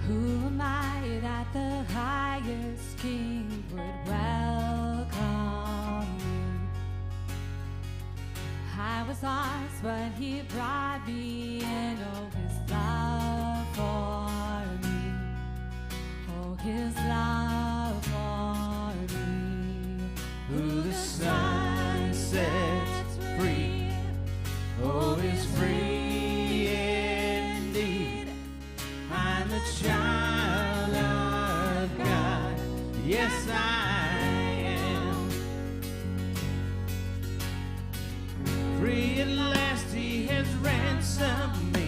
Who am I that the highest king would welcome me? I was lost, but he brought me in. Oh, his love for me. Oh, his love for me. Who the Son sets free, oh, is free indeed. I'm a child of God, yes I am. Free at last, he has ransomed me.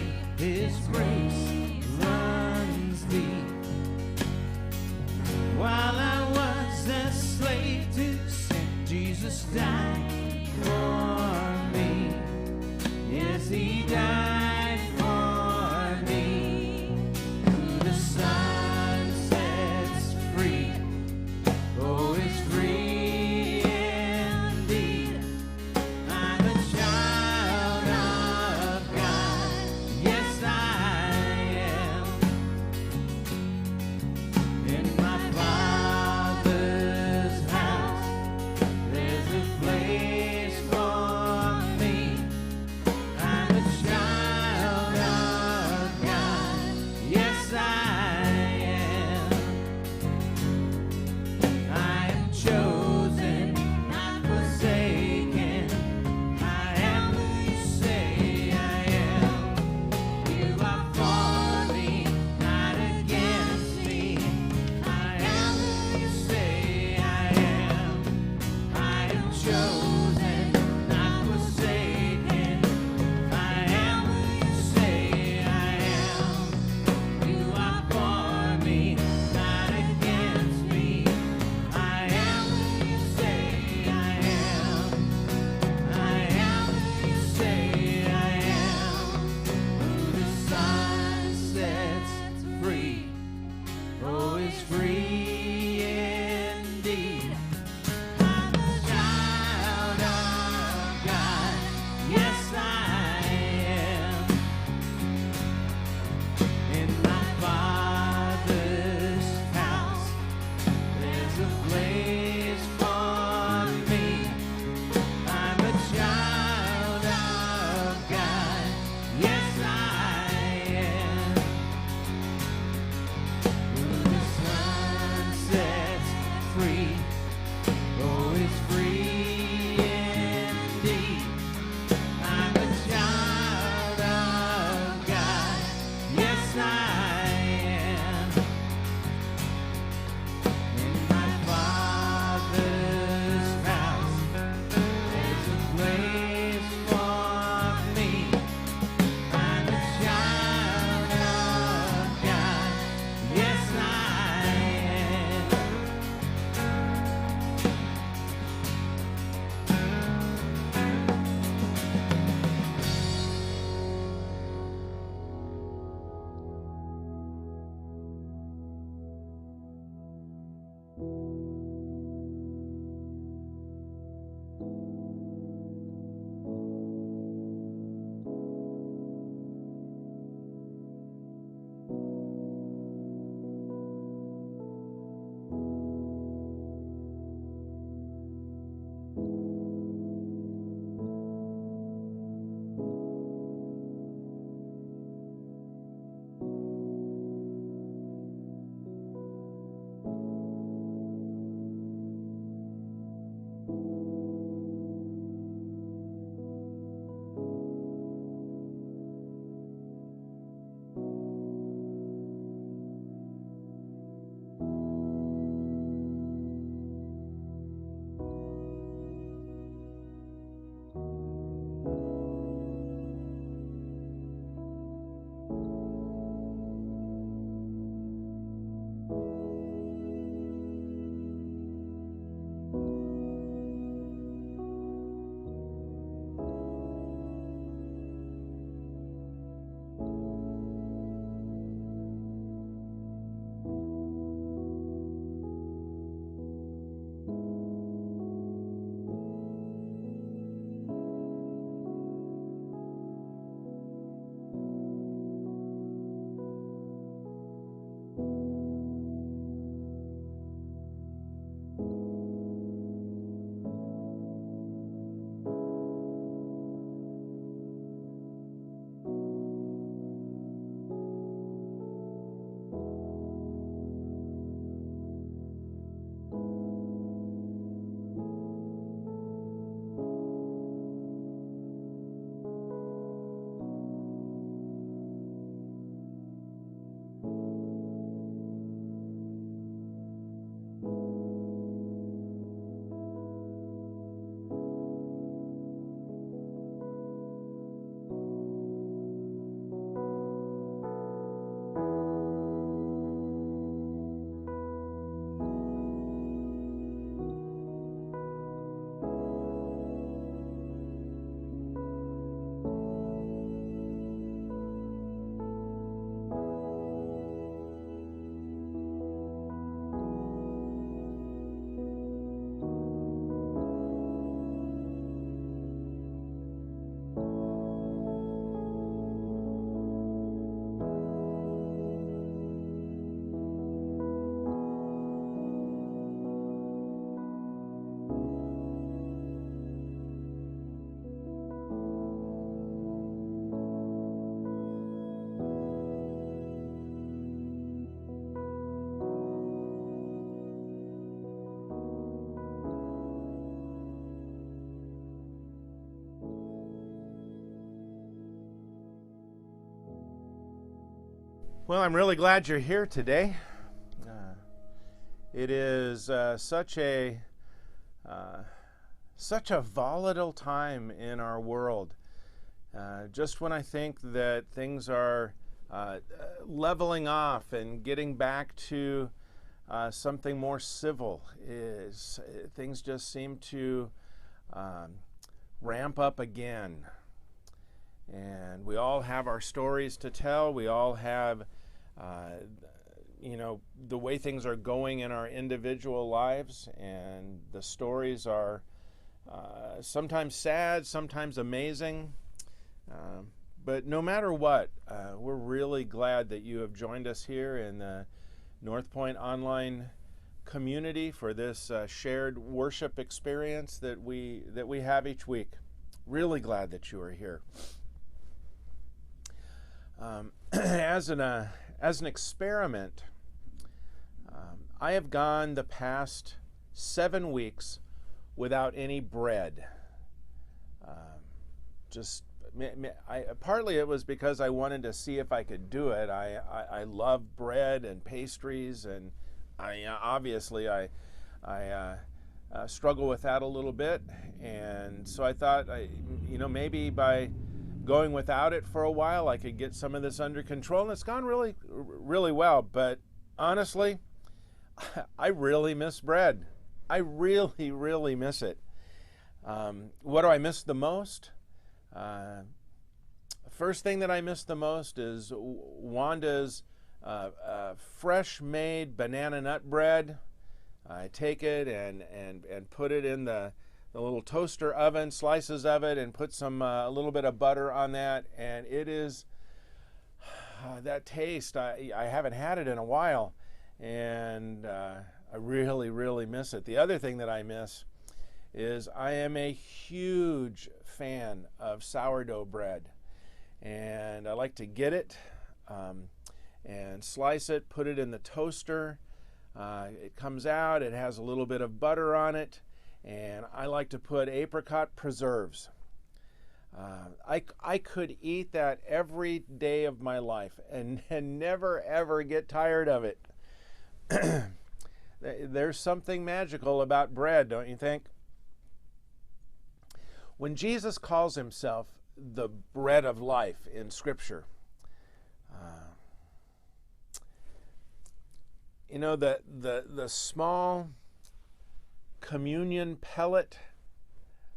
Well, I'm really glad you're here today. It is such a volatile time in our world. Just when I think that things are leveling off and getting back to something more civil, things just seem to ramp up again. And we all have our stories to tell. We all have, the way things are going in our individual lives, and the stories are sometimes sad, sometimes amazing. But no matter what, we're really glad that you have joined us here in the North Point online community for this shared worship experience that we have each week. Really glad that you are here. As an experiment, I have gone the past 7 weeks without any bread. Partly it was because I wanted to see if I could do it. I love bread and pastries, and I struggle with that a little bit, and so I thought, maybe by going without it for a while, I could get some of this under control, and it's gone really, really well. But honestly, I really miss bread. I really, really miss it. What do I miss the most? First thing that I miss the most is Wanda's fresh-made banana nut bread. I take it and put it in the little toaster oven, slices of it, and put a little bit of butter on that, and it is that taste. I haven't had it in a while, and I really, really miss it. The other thing that I miss is I am a huge fan of sourdough bread, and I like to get it and slice it, put it in the toaster. It comes out, it has a little bit of butter on it, and I like to put apricot preserves. I could eat that every day of my life and never ever get tired of it. There's something magical about bread, don't you think? When Jesus calls himself the bread of life in Scripture, the small communion pellet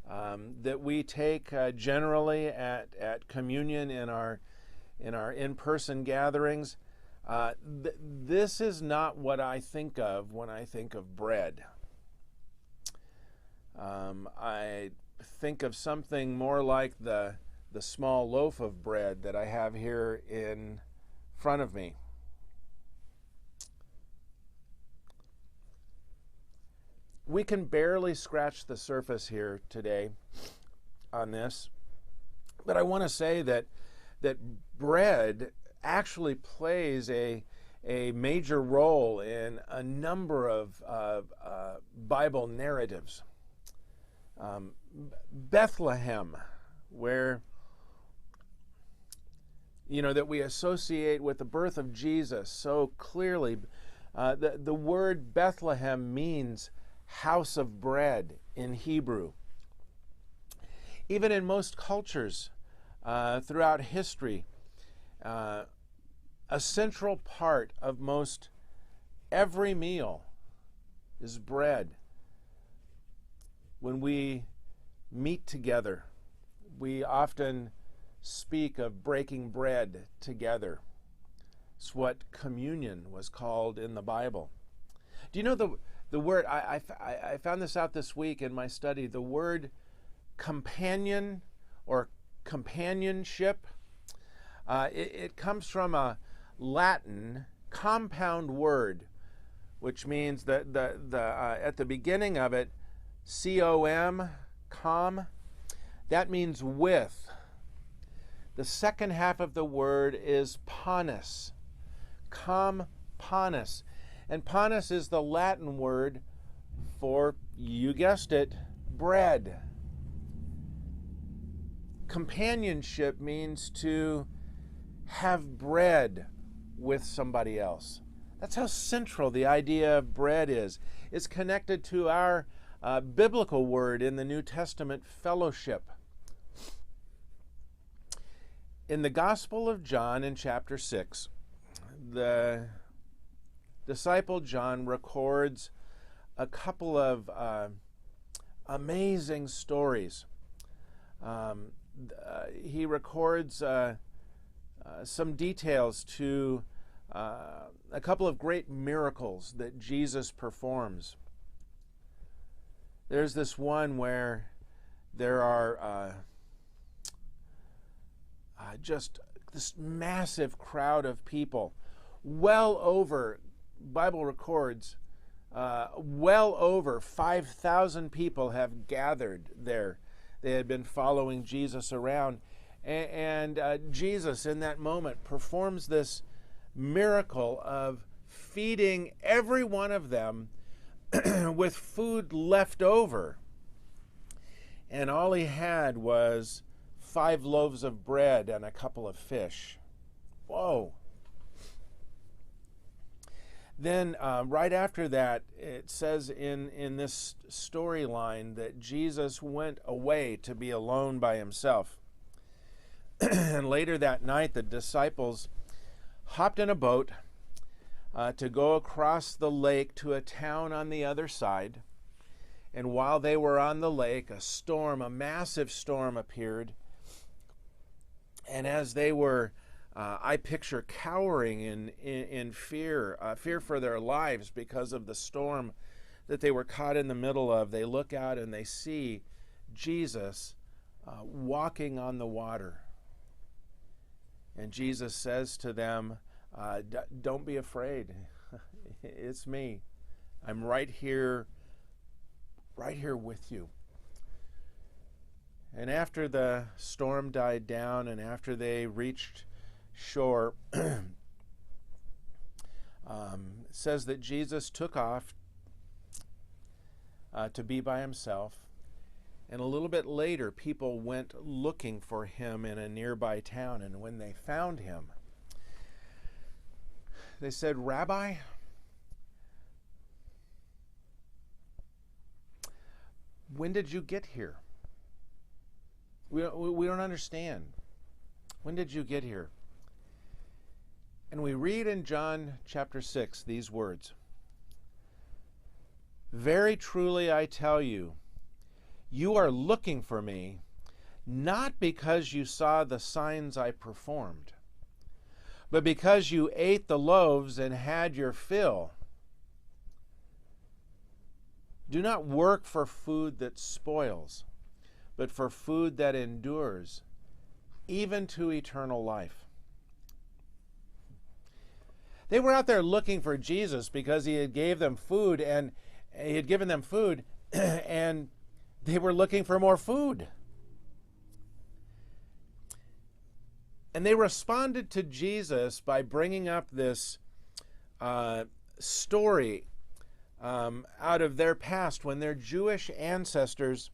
that we take generally at communion in our in-person gatherings, this is not what I think of when I think of bread. I think of something more like the small loaf of bread that I have here in front of me. We can barely scratch the surface here today on this, but I want to say that bread actually plays a major role in a number of Bible narratives. Bethlehem, where that we associate with the birth of Jesus so clearly. The word Bethlehem means house of bread in Hebrew. Even in most cultures throughout history, a central part of most every meal is bread. When we meet together, we often speak of breaking bread together. It's what communion was called in the Bible. Do you know the word, I found this out this week in my study, the word companion or companionship, it comes from a Latin compound word, which means that at the beginning of it, C-O-M, com, that means with. The second half of the word is panis, panis. And panis is the Latin word for, you guessed it, bread. Companionship means to have bread with somebody else. That's how central the idea of bread is. It's connected to our biblical word in the New Testament, fellowship. In the Gospel of John in chapter 6, the disciple John records a couple of amazing stories. He records some details to a couple of great miracles that Jesus performs. There's this one where there are just this massive crowd of people, well over, Bible records, well over 5,000 people have gathered there. They had been following Jesus around. And Jesus, in that moment, performs this miracle of feeding every one of them with food left over. And all he had was 5 loaves of bread and a couple of fish. Whoa. Then right after that, it says in this storyline that Jesus went away to be alone by himself. And later that night, the disciples hopped in a boat to go across the lake to a town on the other side. And while they were on the lake, a storm, a massive storm appeared. And as they were, I picture cowering in fear, fear for their lives because of the storm that they were caught in the middle of, they look out and they see Jesus walking on the water. And Jesus says to them, don't be afraid. It's me. I'm right here with you. And after the storm died down and after they reached shore, it says that Jesus took off to be by himself. And a little bit later, people went looking for him in a nearby town. And when they found him, they said, "Rabbi, when did you get here? We don't understand. When did you get here?" And we read in John chapter 6 these words, "Very truly I tell you, you are looking for me, not because you saw the signs I performed, but because you ate the loaves and had your fill. Do not work for food that spoils, but for food that endures, even to eternal life." They were out there looking for Jesus because he had gave them food, and he had given them food, and they were looking for more food. And they responded to Jesus by bringing up this story out of their past when their Jewish ancestors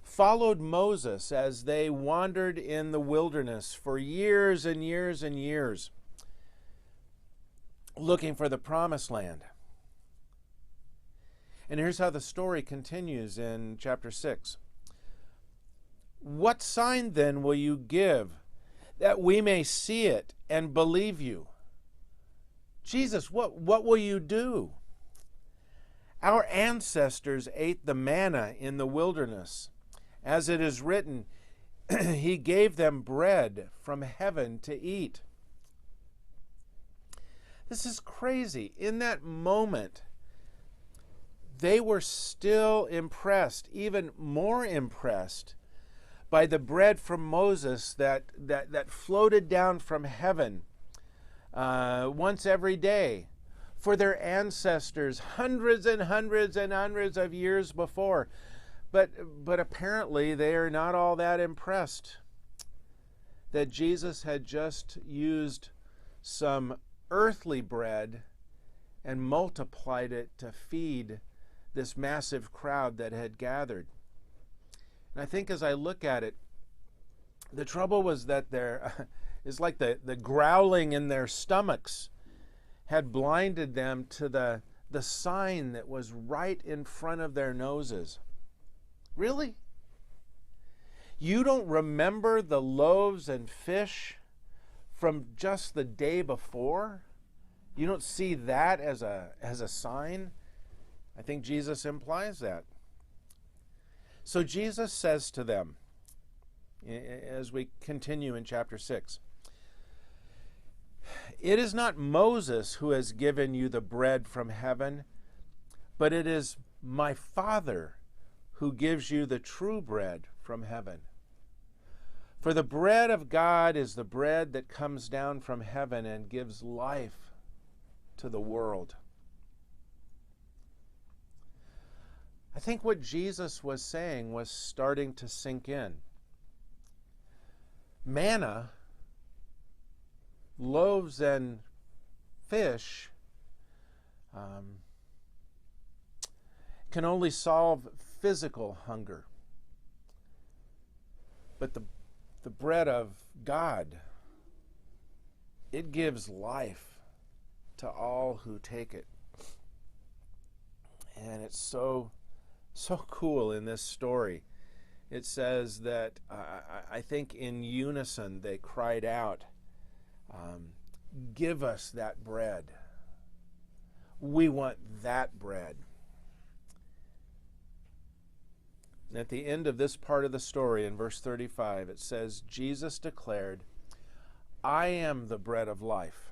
followed Moses as they wandered in the wilderness for years and years and years, looking for the promised land. And here's how the story continues in chapter 6. "What sign then will you give that we may see it and believe you?" Jesus, what will you do? "Our ancestors ate the manna in the wilderness. As it is written, he gave them bread from heaven to eat." This is crazy. In that moment, they were still impressed, even more impressed, by the bread from Moses that floated down from heaven once every day for their ancestors hundreds and hundreds and hundreds of years before. But apparently they are not all that impressed that Jesus had just used some earthly bread and multiplied it to feed this massive crowd that had gathered. And I think as I look at it, the trouble was that It's like the growling in their stomachs had blinded them to the sign that was right in front of their noses. Really? You don't remember the loaves and fish from just the day before? You don't see that as a sign? I think Jesus implies that. So Jesus says to them, as we continue in chapter 6, "It is not Moses who has given you the bread from heaven, but it is my Father who gives you the true bread from heaven. For the bread of God is the bread that comes down from heaven and gives life to the world." I think what Jesus was saying was starting to sink in. Manna, loaves and fish, can only solve physical hunger. But the bread of God, it gives life to all who take it. And it's so cool in this story. It says that I think in unison they cried out, "Give us that bread. We want that bread." And at the end of this part of the story, in verse 35, it says, Jesus declared, "I am the bread of life.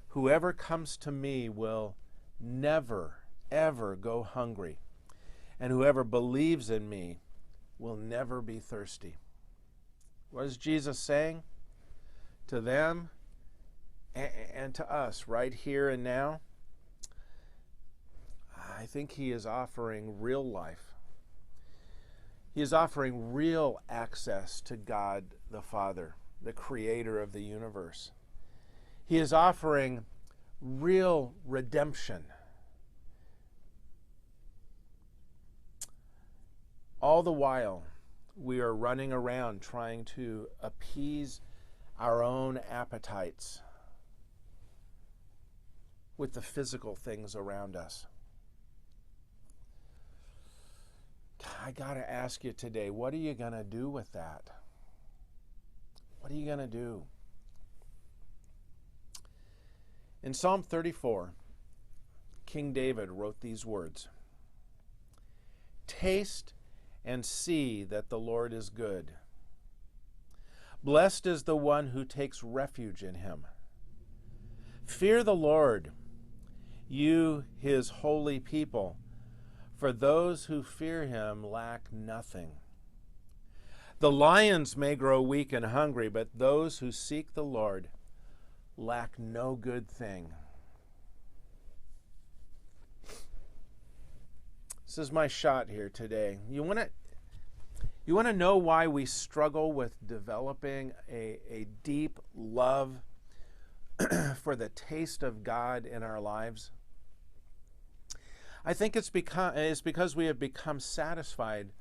Whoever comes to me will never, ever go hungry, and whoever believes in me will never be thirsty." What is Jesus saying to them and to us right here and now? I think he is offering real life. He is offering real access to God the Father, the creator of the universe. He is offering real redemption. All the while, we are running around trying to appease our own appetites with the physical things around us. I got to ask you today, what are you going to do with that? What are you going to do? In Psalm 34, King David wrote these words, "Taste and see that the Lord is good. Blessed is the one who takes refuge in him. Fear the Lord, you his holy people, for those who fear him lack nothing. The lions may grow weak and hungry, but those who seek the Lord lack no good thing." This is my shot here today. You want to know why we struggle with developing a deep love for the taste of God in our lives? I think it's because we have become satisfied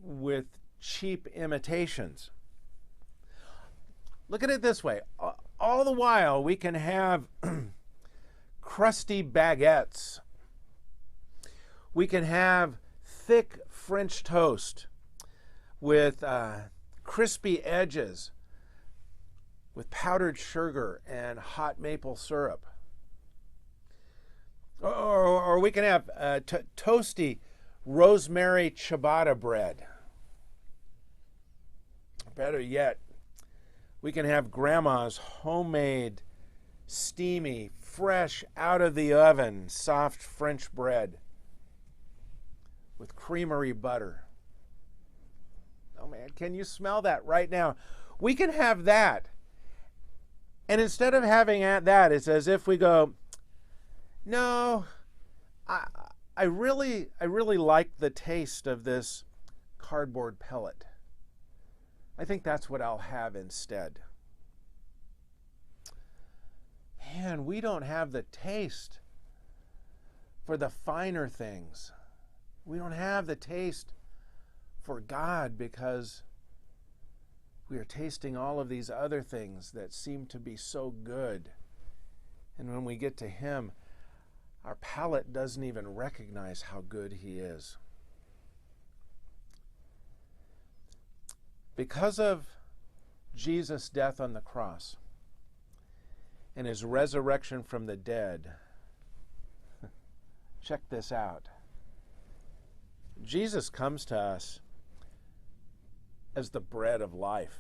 with cheap imitations. Look at it this way. All the while, we can have crusty baguettes. We can have thick French toast with crispy edges, with powdered sugar and hot maple syrup. Or we can have toasty rosemary ciabatta bread. Better yet, we can have grandma's homemade, steamy, fresh, out of the oven, soft French bread with creamery butter. Oh man, can you smell that right now? We can have that. And instead of having that, it's as if we go, "No, I really like the taste of this cardboard pellet. I think that's what I'll have instead." Man, we don't have the taste for the finer things. We don't have the taste for God because We are tasting all of these other things that seem to be so good. And when we get to him, our palate doesn't even recognize how good he is. Because of Jesus' death on the cross and his resurrection from the dead, check this out. Jesus comes to us as the bread of life.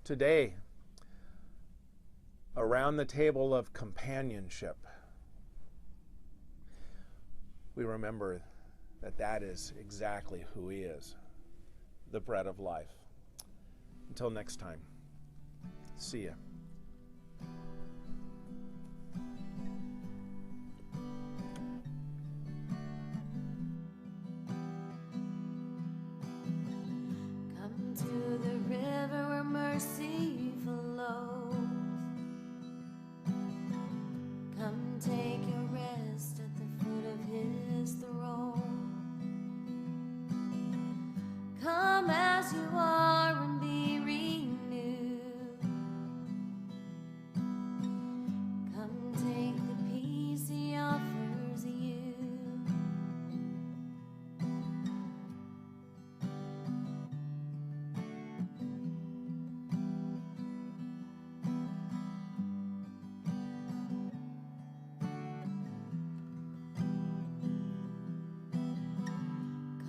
Today, around the table of companionship, we remember that that is exactly who he is, the bread of life. Until next time, see ya. Come to the river where mercy flows. Come take your rest at the foot of his throne. Come as you are and be renewed. Come take the peace he offers you.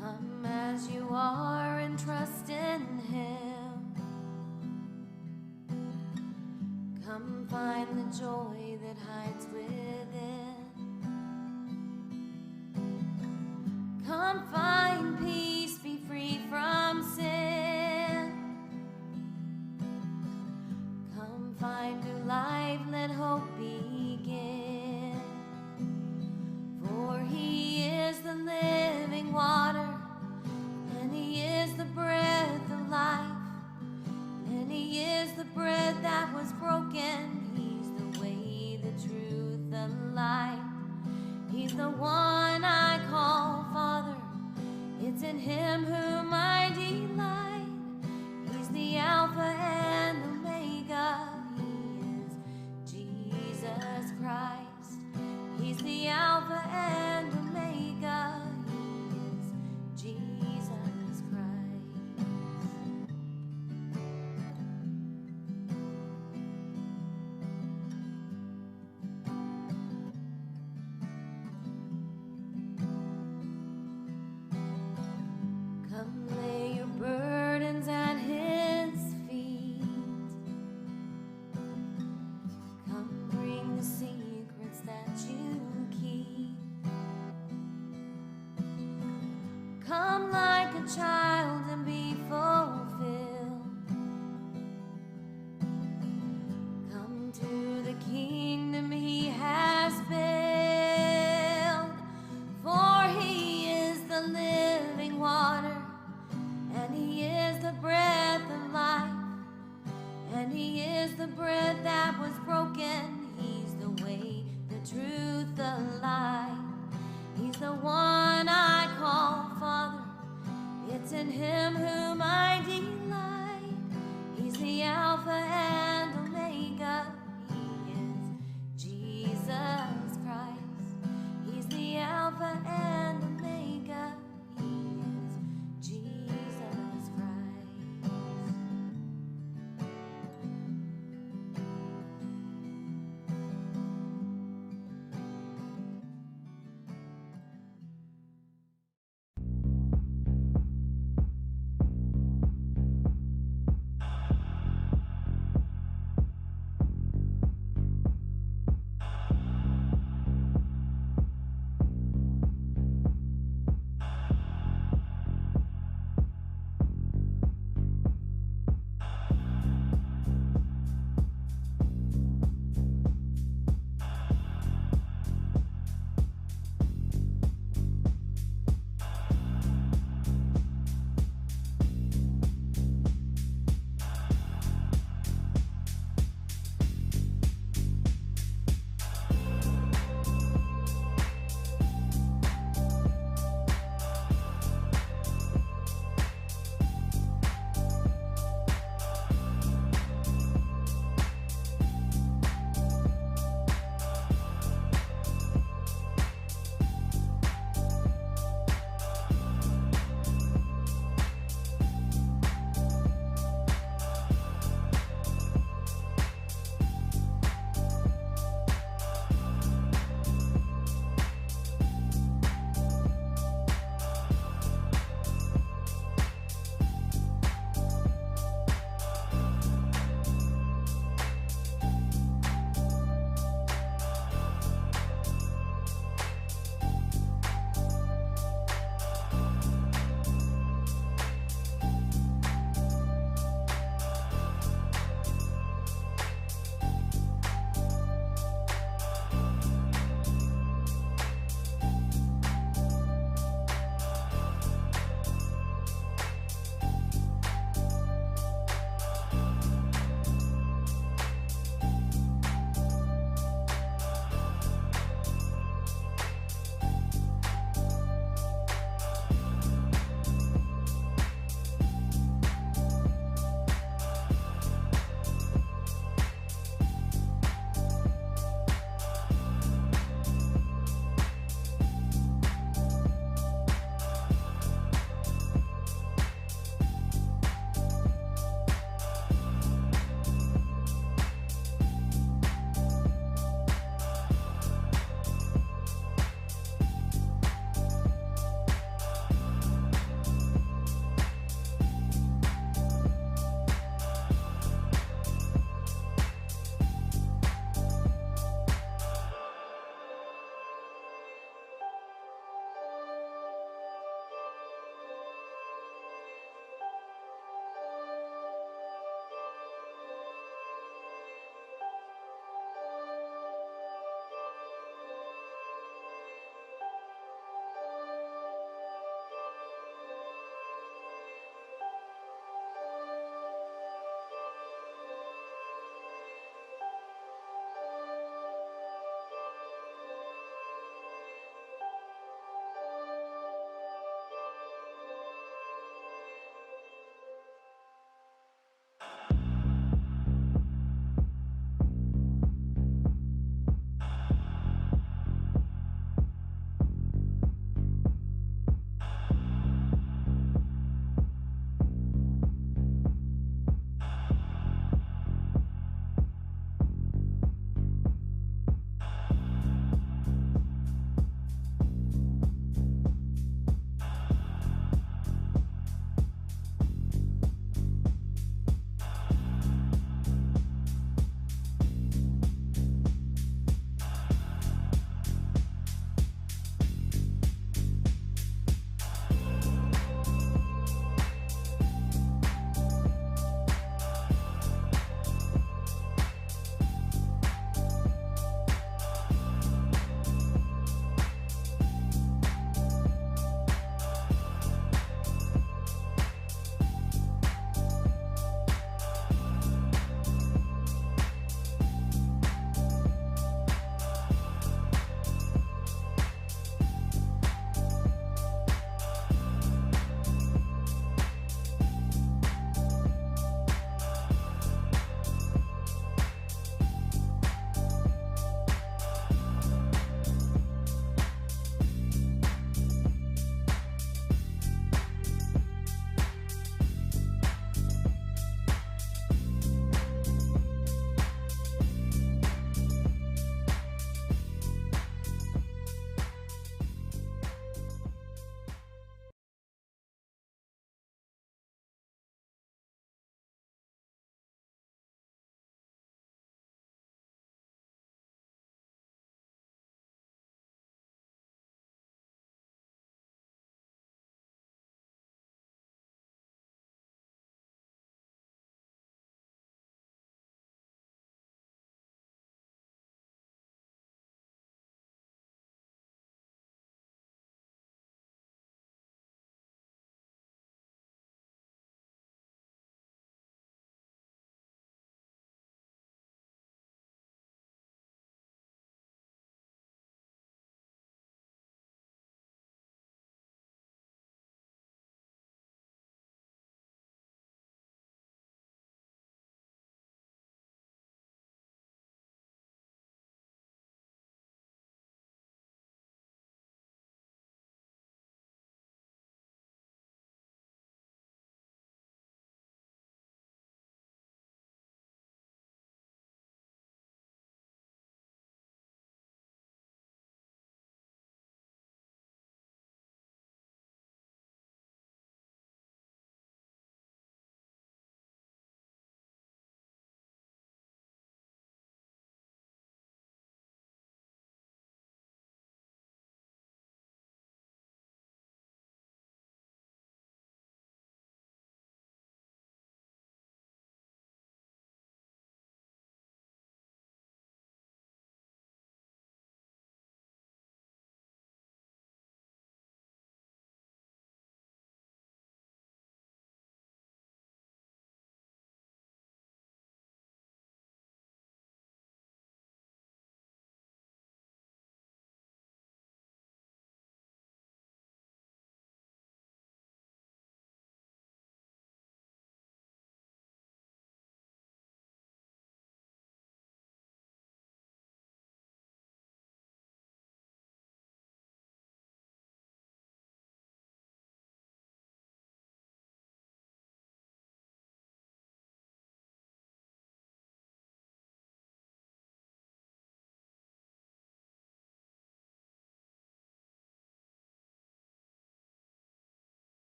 Come as you are and trust in him. Come find the joy that hides within. Come find peace, be free from sin. Come find new life, let hope begin. For he is the living water, and he is the breath of life, and he is the bread that was broken. He's the way, the truth, the light. He's the one I call Father. It's in him whom I